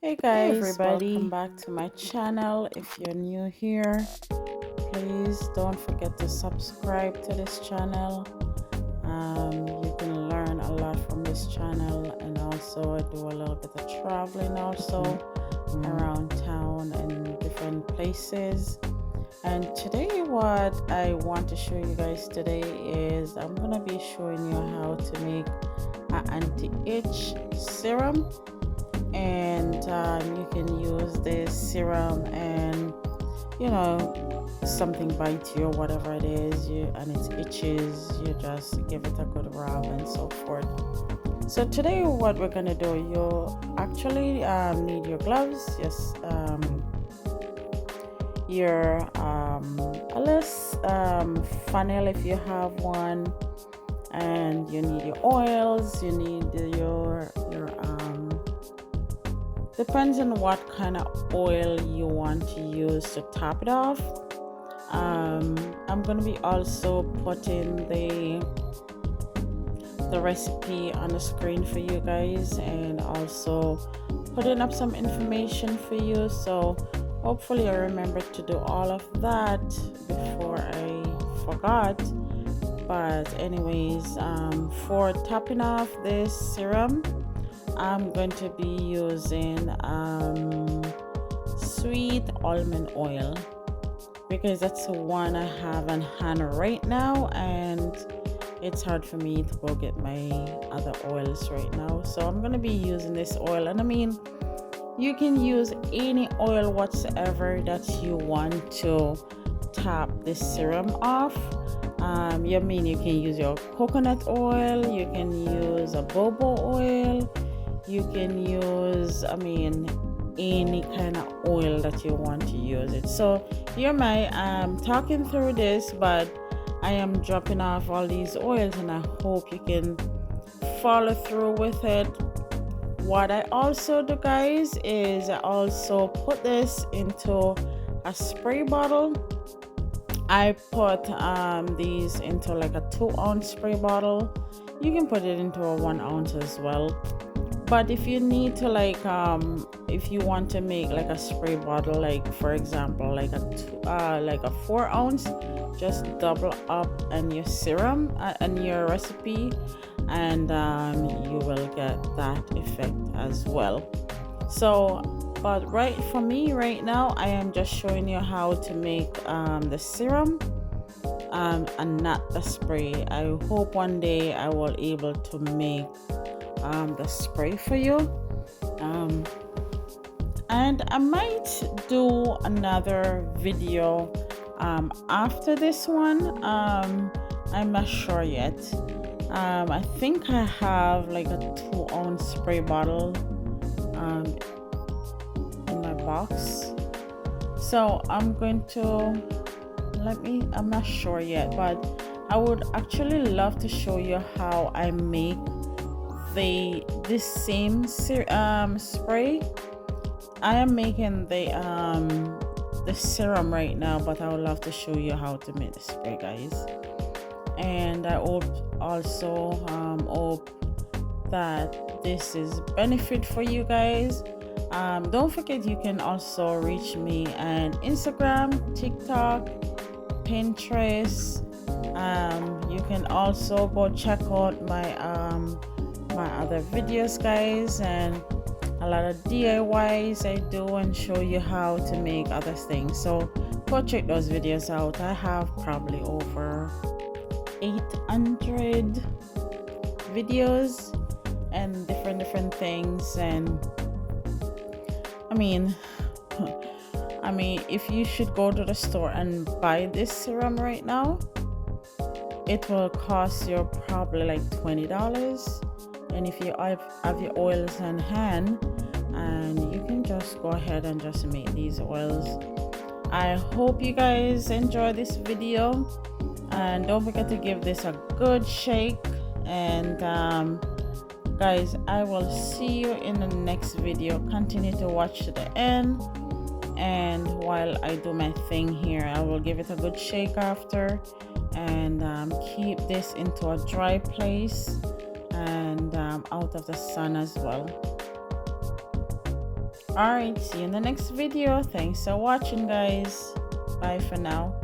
Hey Hey guys, welcome everybody. back to my channel. If you're new here, please don't forget to subscribe to this channel. You can learn a lot from this channel, and also I do a little bit of traveling also around town and different places. And today what I want to show you guys today is I'm gonna be showing you how to make an anti-itch serum. And you can use this serum, and something bites you or whatever it is, and it itches, you just give it a good rub and so forth. So today what we're gonna do, you actually need your gloves, yes, your less funnel if you have one, and you need your oils, you need your depends on what kind of oil you want to use to top it off. I'm going to be also putting the recipe on the screen for you guys, and also putting up some information for you. So hopefully I remember to do all of that before I forgot. But anyways, for topping off this serum, I'm going to be using sweet almond oil, because that's the one I have on hand right now, and it's hard for me to go get my other oils right now. So I'm going to be using this oil, and I mean, you can use any oil whatsoever that you want to top this serum off. You can use your coconut oil, you can use a bobo oil, you can use any kind of oil that you want to use it. So here I'm talking through this, but I am dropping off all these oils, and I hope you can follow through with it. What I also do, guys, is I also put this into a spray bottle. I put these into like a 2-ounce spray bottle. You can put it into a 1 ounce as well. But if you need to if you want to make like a spray bottle, like for example like a 4 ounce, just double up on your serum and your recipe, and you will get that effect as well. So but for me right now, I am just showing you how to make the serum and not the spray. I hope one day I will able to make the spray for you, and I might do another video after this one. I'm not sure yet. I think I have like a 2-ounce spray bottle in my box, so I'm going to I'm not sure yet, but I would actually love to show you how I make this same spray. I am making the serum right now, but I would love to show you how to make the spray, guys. And I hope that this is benefit for you guys. Don't forget, you can also reach me on Instagram, TikTok, Pinterest. You can also go check out my other videos, guys, and a lot of DIYs I do, and show you how to make other things. So go check those videos out. I have probably over 800 videos and different things. And if you should go to the store and buy this serum right now, it will cost you probably like $20. And if you have your oils on hand, and you can just go ahead and just make these oils. I hope you guys enjoy this video, and don't forget to give this a good shake. And guys, I will see you in the next video. Continue to watch to the end, and while I do my thing here, I will give it a good shake after, and keep this into a dry place and out of the sun as well. All right, see you in the next video. Thanks for watching, guys. Bye for now.